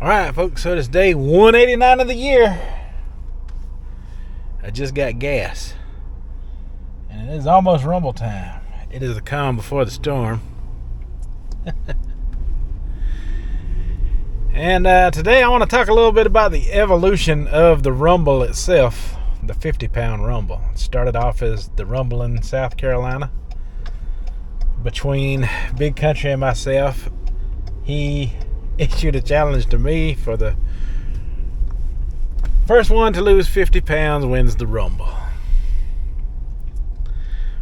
Alright, folks, so it's day 189 of the year. I just got gas. And it is almost rumble time. It is the calm before the storm. And today I want to talk a little bit about the evolution of the rumble itself. The 50-pound rumble. It started off as the rumble in South Carolina. Between Big Country and myself, he issued a challenge to me for the first one to lose 50 pounds wins the rumble.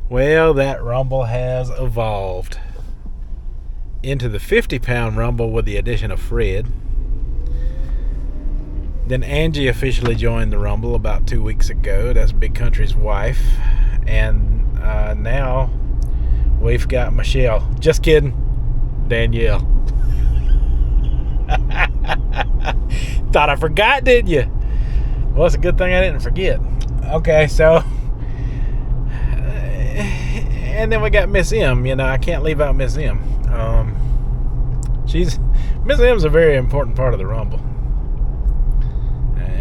Well, that rumble has evolved into the 50-pound rumble with the addition of Fred. Then Angie officially joined the rumble about 2 weeks ago. That's Big Country's wife. And now we've got Michelle. Just kidding. Danielle. Thought I forgot, didn't you? Well, it's a good thing I didn't forget. Okay, so and then we got Miss M. You know, I can't leave out Miss M. Miss M's a very important part of the rumble.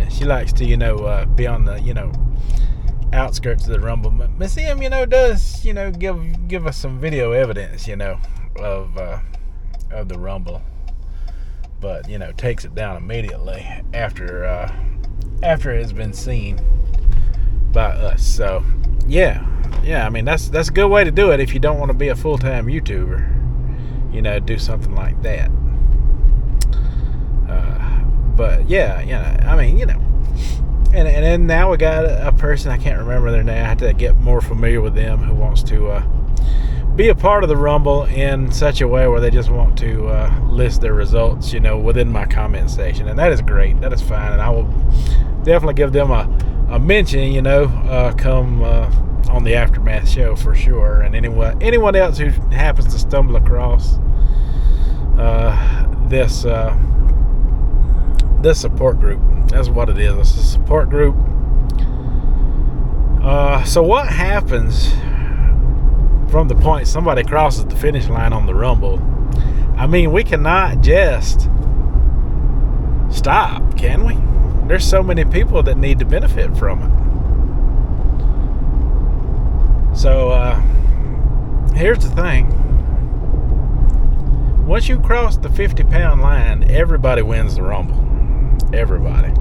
She likes to, be on the, outskirts of the rumble. But Miss M, does, give us some video evidence, of the rumble. But takes it down immediately after it has been seen by us. So yeah, I mean that's a good way to do it if you don't want to be a full-time YouTuber. Do something like that. But yeah, I mean and then now we got a person, I can't remember their name. I have to get more familiar with them, who wants to be a part of the rumble in such a way where they just want to list their results, within my comment section. And that is great. That is fine. And I will definitely give them a mention, come on the Aftermath show for sure. And anyone else who happens to stumble across this support group. That's what it is. It's a support group. So what happens from the point somebody crosses the finish line on the rumble? I mean, we cannot just stop, can we? There's so many people that need to benefit from it. So here's the thing. Once you cross the 50-pound line, everybody wins the rumble. Everybody.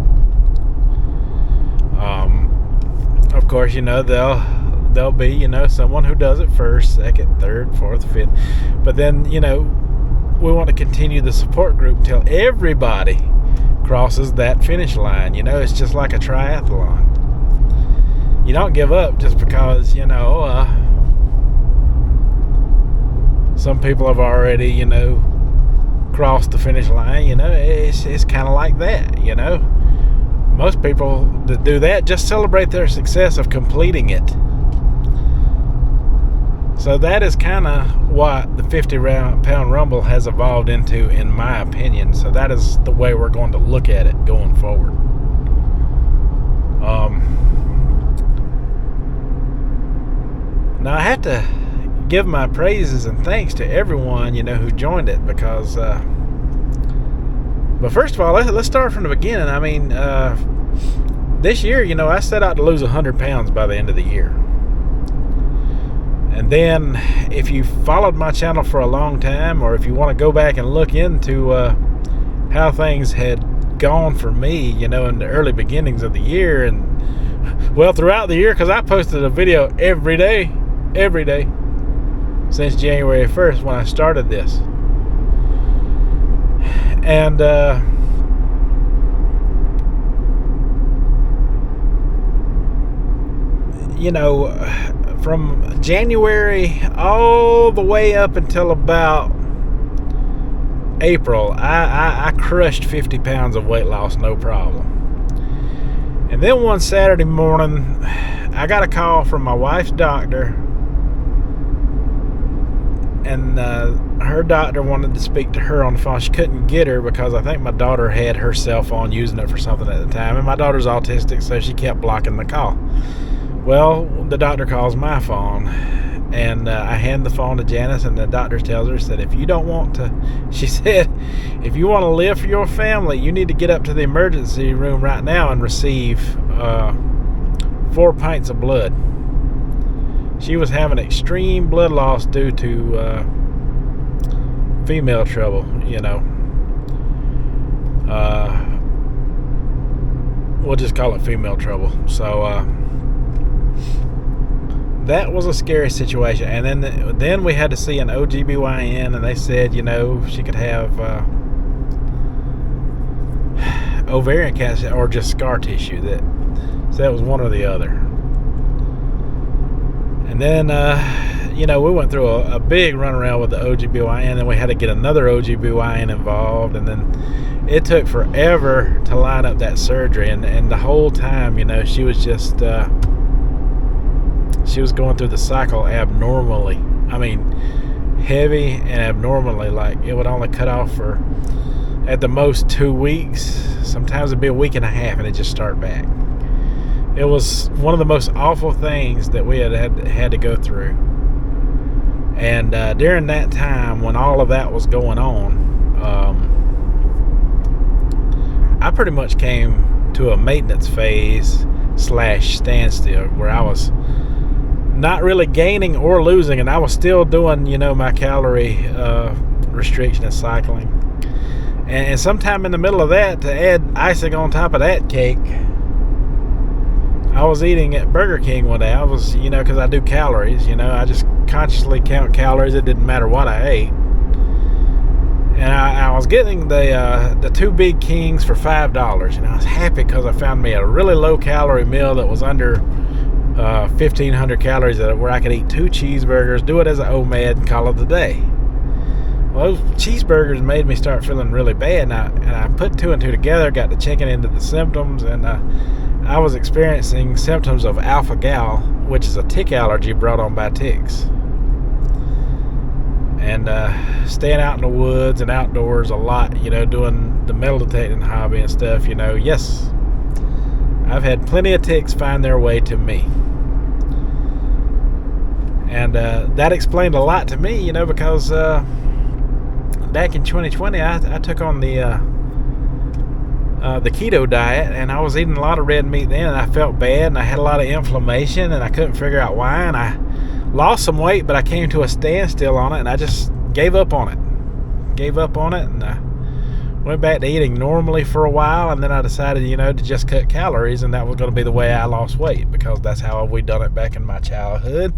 Of course, there'll be, someone who does it first, second, third, fourth, fifth. But then, we want to continue the support group until everybody crosses that finish line. It's just like a triathlon. You don't give up just because, some people have already, crossed the finish line. It's kind of like that, Most people that do that just celebrate their success of completing it. So that is kind of what the 50-pound rumble has evolved into, in my opinion. So that is the way we're going to look at it going forward. Now I have to give my praises and thanks to everyone, who joined it, because but first of all, let's start from the beginning. I mean, this year, I set out to lose 100 pounds by the end of the year. And then if you followed my channel for a long time, or if you want to go back and look into how things had gone for me, in the early beginnings of the year, and well, throughout the year, because I posted a video every day since January 1st when I started this. And from January all the way up until about April, I crushed 50 pounds of weight loss, no problem. And then one Saturday morning, I got a call from my wife's doctor, and her doctor wanted to speak to her on the phone. She couldn't get her because I think my daughter had her cell phone, using it for something at the time, and my daughter's autistic, so she kept blocking the call. Well, the doctor calls my phone, And I hand the phone to Janice, and the doctor tells her, said, if you don't want to, she said, if you want to live for your family, you need to get up to the emergency room right now and receive 4 pints of blood. She was having extreme blood loss due to female trouble, we'll just call it female trouble. So that was a scary situation. And then we had to see an OGBYN, and they said, she could have ovarian cancer or just scar tissue. So that was one or the other. And then, we went through a big runaround with the OGBYN, and then we had to get another OGBYN involved, and then it took forever to line up that surgery. And the whole time, she was just... she was going through the cycle abnormally. I mean, heavy and abnormally. Like, it would only cut off for, at the most, 2 weeks. Sometimes it'd be a week and a half, and it'd just start back. It was one of the most awful things that we had to go through. And during that time, when all of that was going on, I pretty much came to a maintenance phase / standstill, where I was not really gaining or losing, and I was still doing, my calorie restriction and cycling. And sometime in the middle of that, to add icing on top of that cake, I was eating at Burger King one day. I was, because I do calories, I just consciously count calories. It didn't matter what I ate. And I was getting the 2 Big Kings for $5. I was happy because I found me a really low calorie meal that was under 1,500 calories, where I could eat 2 cheeseburgers, do it as an OMAD, and call it a day. Well, those cheeseburgers made me start feeling really bad, and I put 2 and 2 together, got to checking into the symptoms, and I was experiencing symptoms of alpha-gal, which is a tick allergy brought on by ticks. And staying out in the woods and outdoors a lot, doing the metal detecting hobby and stuff, yes, I've had plenty of ticks find their way to me. And that explained a lot to me, because back in 2020, I took on the keto diet, and I was eating a lot of red meat then, and I felt bad, and I had a lot of inflammation, and I couldn't figure out why, and I lost some weight, but I came to a standstill on it, and I just gave up on it, and I went back to eating normally for a while, and then I decided, to just cut calories, and that was going to be the way I lost weight, because that's how we done it back in my childhood,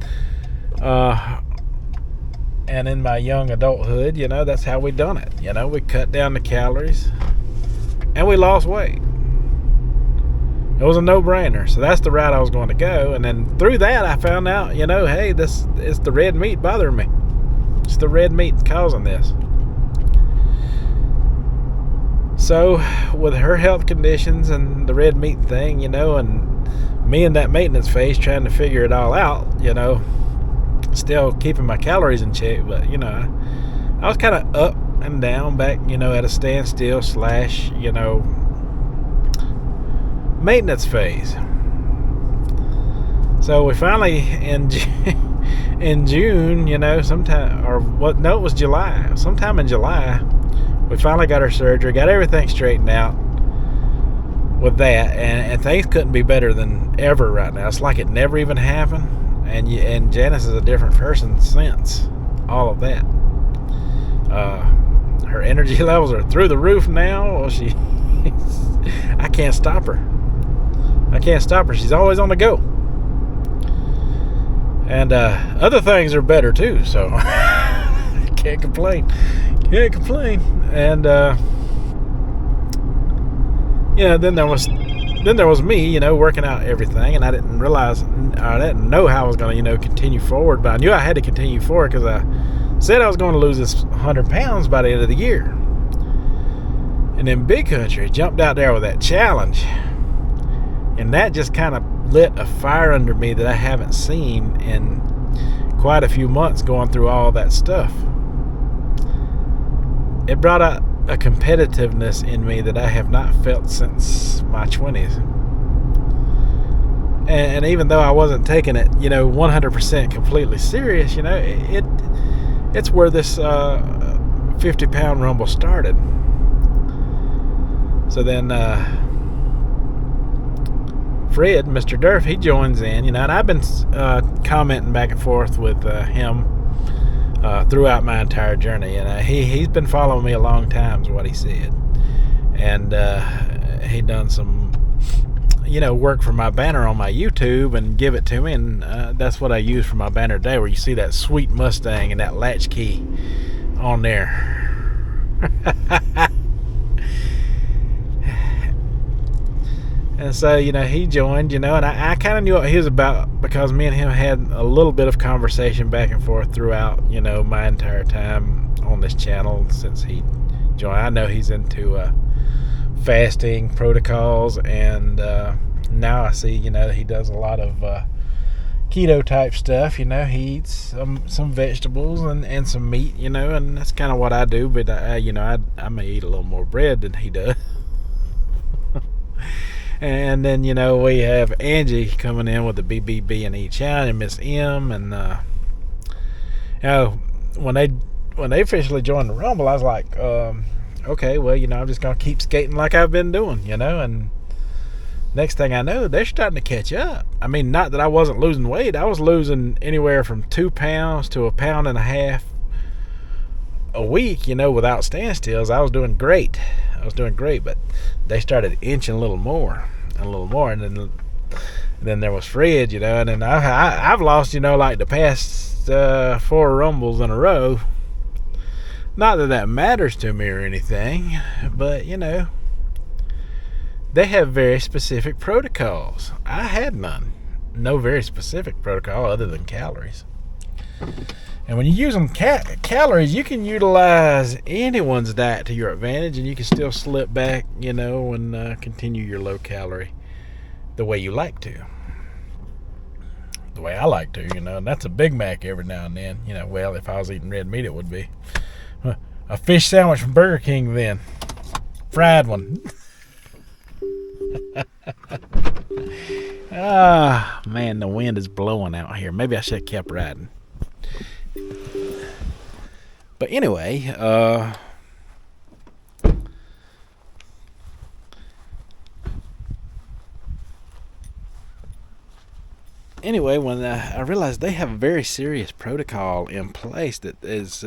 and in my young adulthood. That's how we done it. We cut down the calories, and we lost weight. It was a no-brainer. So that's the route I was going to go. And then through that, I found out, hey, this is the red meat bothering me. It's the red meat causing this. So with her health conditions and the red meat thing, and me in that maintenance phase trying to figure it all out, still keeping my calories in check, but, I was kind of up and down back, at a standstill / maintenance phase. So we finally in June, it was July. Sometime in July, we finally got her surgery, got everything straightened out with that, and things couldn't be better than ever right now. It's like it never even happened, and Janice is a different person since all of that. Her energy levels are through the roof now. Well, I can't stop her. She's always on the go. And other things are better too, so can't complain. And then there was me, working out everything, and I didn't know how I was going to, continue forward, but I knew I had to continue forward because I said I was going to lose this 100 pounds by the end of the year. And then Big Country jumped out there with that challenge, and that just kind of lit a fire under me that I haven't seen in quite a few months going through all that stuff. It brought out a competitiveness in me that I have not felt since my 20s. and even though I wasn't taking it, 100% completely serious, it's where this 50-pound rumble started. So then Fred, Mr. Durf, he joins in, and I've been commenting back and forth with him throughout my entire journey, and he's been following me a long time, is what he said, and he done some work for my banner on my YouTube and give it to me, and that's what I use for my banner today, where you see that sweet Mustang and that latchkey on there. And so, he joined, and I kind of knew what he was about because me and him had a little bit of conversation back and forth throughout, my entire time on this channel since he joined. I know he's into fasting protocols, and now I see, he does a lot of keto type stuff. He eats some vegetables and some meat, and that's kind of what I do, but I may eat a little more bread than he does. And then, we have Angie coming in with the BBB and E channel, and Miss M, and when they officially joined the Rumble, I was like, okay, well, I'm just gonna keep skating like I've been doing, and next thing I know, they're starting to catch up. I mean, not that I wasn't losing weight. I was losing anywhere from 2 pounds to 1.5 pounds a week, without standstills. I was doing great, but they started inching a little more, and then there was Fred, and then I've lost, like the past 4 Rumbles in a row. Not that matters to me or anything, but they have very specific protocols. I had none. No very specific protocol other than calories. And when you're using calories, you can utilize anyone's diet to your advantage, and you can still slip back, and continue your low calorie the way you like to. The way I like to, and that's a Big Mac every now and then. Well, if I was eating red meat, it would be a fish sandwich from Burger King then. Fried one. Man, the wind is blowing out here. Maybe I should have kept riding. But anyway, when I realized they have a very serious protocol in place that is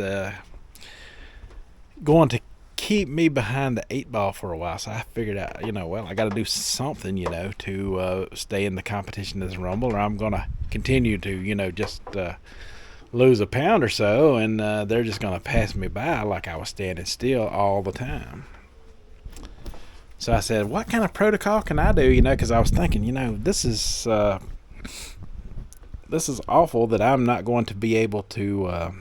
going to keep me behind the 8 ball for a while, so I figured out, I got to do something, to stay in the competition as a Rumble, or I'm going to continue to, just lose a pound or so, and they're just going to pass me by like I was standing still all the time. So I said, what kind of protocol can I do, because I was thinking, this is awful that I'm not going to be able to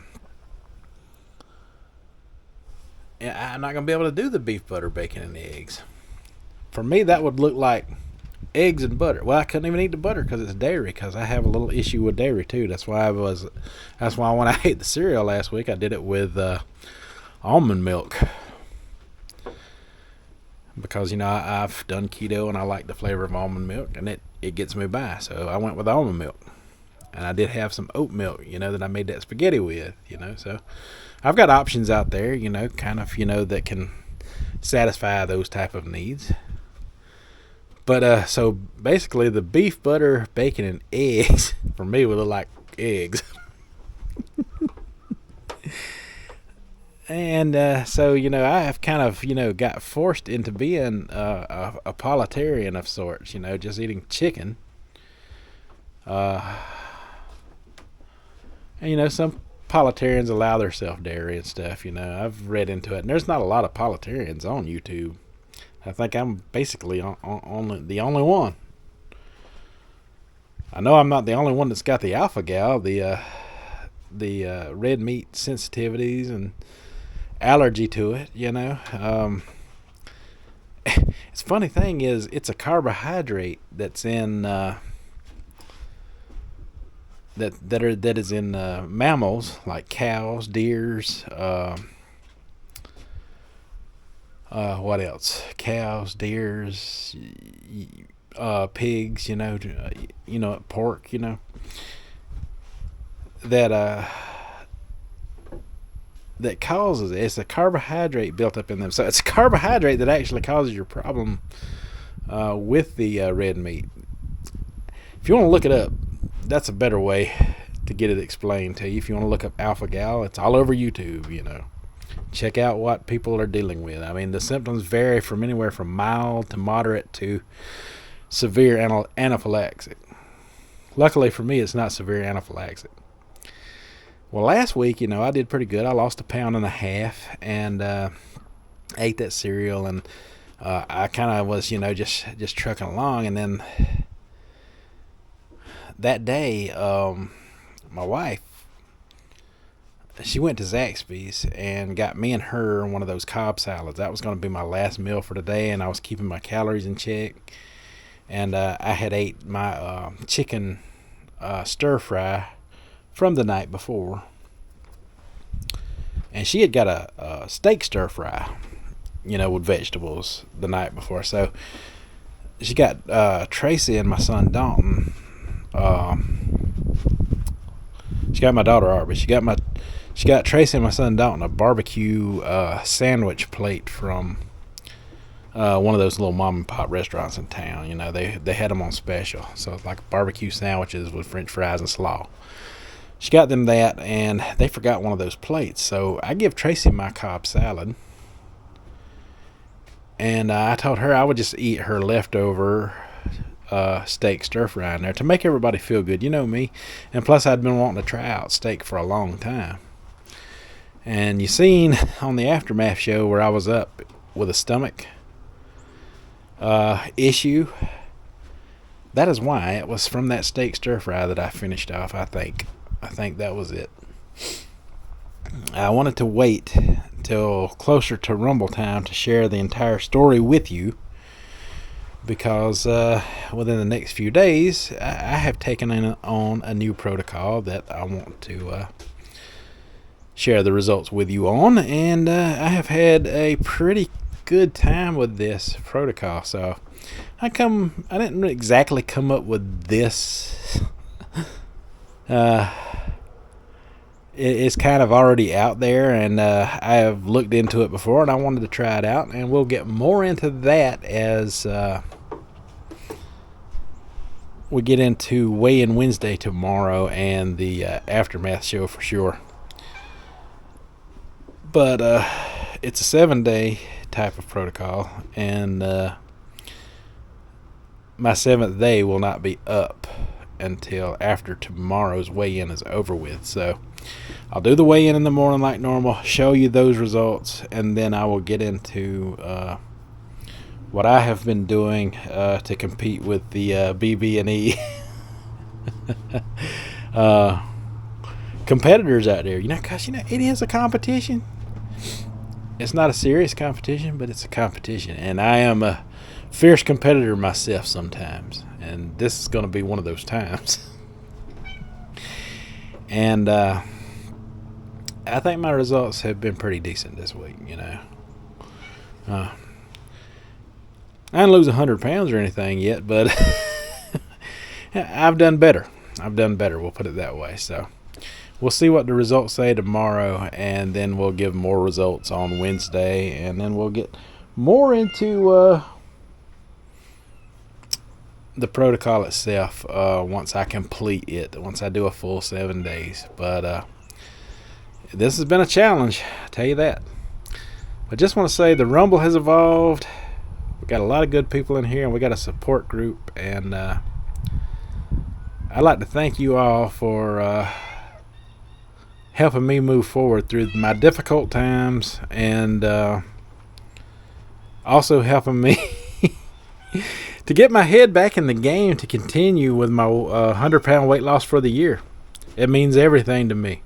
I'm not going to be able to do the beef, butter, bacon, and eggs. For me, that would look like eggs and butter. Well, I couldn't even eat the butter because it's dairy, because I have a little issue with dairy too. That's why when I ate the cereal last week, I did it with almond milk, because I've done keto and I like the flavor of almond milk, and it gets me by. So I went with almond milk, and I did have some oat milk, that I made that spaghetti with, so I've got options out there, that can satisfy those type of needs. But so basically, the beef, butter, bacon, and eggs for me would look like eggs. And so I have kind of got forced into being a politarian of sorts. Just eating chicken. And some politarians allow themselves dairy and stuff. I've read into it, and there's not a lot of politarians on YouTube. I think I'm basically on the only one. I know I'm not the only one that's got the alpha gal, the red meat sensitivities and allergy to it. It's funny thing is, it's a carbohydrate that's in that is in mammals like cows, deers. What else? Cows, deers, pigs, pork, that that causes it. It's a carbohydrate built up in them. So it's a carbohydrate that actually causes your problem with the red meat. If you want to look it up, that's a better way to get it explained to you. If you want to look up alpha-gal, it's all over YouTube. Check out what people are dealing with. I mean, the symptoms vary from anywhere from mild to moderate to severe anaphylaxis. Luckily for me, it's not severe anaphylaxis. Well, last week, I did pretty good. I lost 1.5 pounds and ate that cereal, and I kind of was, just trucking along. And then that day, my wife, she went to Zaxby's and got me and her one of those Cobb salads. That was going to be my last meal for today, and I was keeping my calories in check. And I had ate my chicken stir fry from the night before, and she had got a steak stir fry, with vegetables the night before. So she got Tracy and my son Dalton. She got my daughter Arby. She got Tracy and my son Dalton a barbecue sandwich plate from one of those little mom and pop restaurants in town. They had them on special, so it's like barbecue sandwiches with French fries and slaw. She got them that, and they forgot one of those plates. So I give Tracy my Cobb salad, and I told her I would just eat her leftover steak stir fry in there to make everybody feel good. You know me, and plus I'd been wanting to try out steak for a long time. And you seen on the Aftermath show where I was up with a stomach issue. That is why. It was from that steak stir fry that I finished off. I think that was it. I wanted to wait till closer to Rumble time to share the entire story with you, because within the next few days I have taken on a new protocol that I want to share the results with you on, and I have had a pretty good time with this protocol. So I didn't exactly come up with this. It's kind of already out there, and I have looked into it before, and I wanted to try it out, and we'll get more into that as we get into Weigh-In Wednesday tomorrow and the Aftermath show for sure. But it's a 7-day type of protocol, and my 7th day will not be up until after tomorrow's weigh-in is over with. So I'll do the weigh-in in the morning like normal, show you those results, and then I will get into what I have been doing to compete with the BB&E competitors out there. Because it is a competition. It's not a serious competition, but it's a competition, and I am a fierce competitor myself sometimes, and this is going to be one of those times. And I think my results have been pretty decent this week. I didn't lose 100 pounds or anything yet, but I've done better. We'll put it that way. So we'll see what the results say tomorrow, and then we'll give more results on Wednesday, and then we'll get more into the protocol itself once I complete it, once I do a full 7 days. But this has been a challenge, I'll tell you that. I just want to say the Rumble has evolved. We got a lot of good people in here, and we got a support group, and I'd like to thank you all for helping me move forward through my difficult times, and also helping me to get my head back in the game to continue with my 100-pound weight loss for the year. It means everything to me.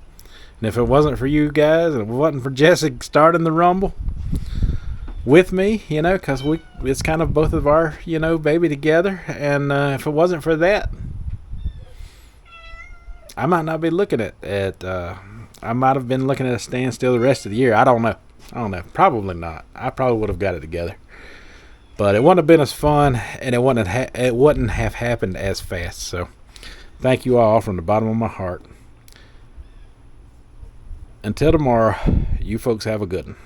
And if it wasn't for you guys, and if it wasn't for Jesse starting the Rumble with me, because it's kind of both of our, baby together, and if it wasn't for that, I might not be looking at I might have been looking at a standstill the rest of the year. I don't know. Probably not. I probably would have got it together. But it wouldn't have been as fun, and it wouldn't have happened as fast. So, thank you all from the bottom of my heart. Until tomorrow, you folks have a good one.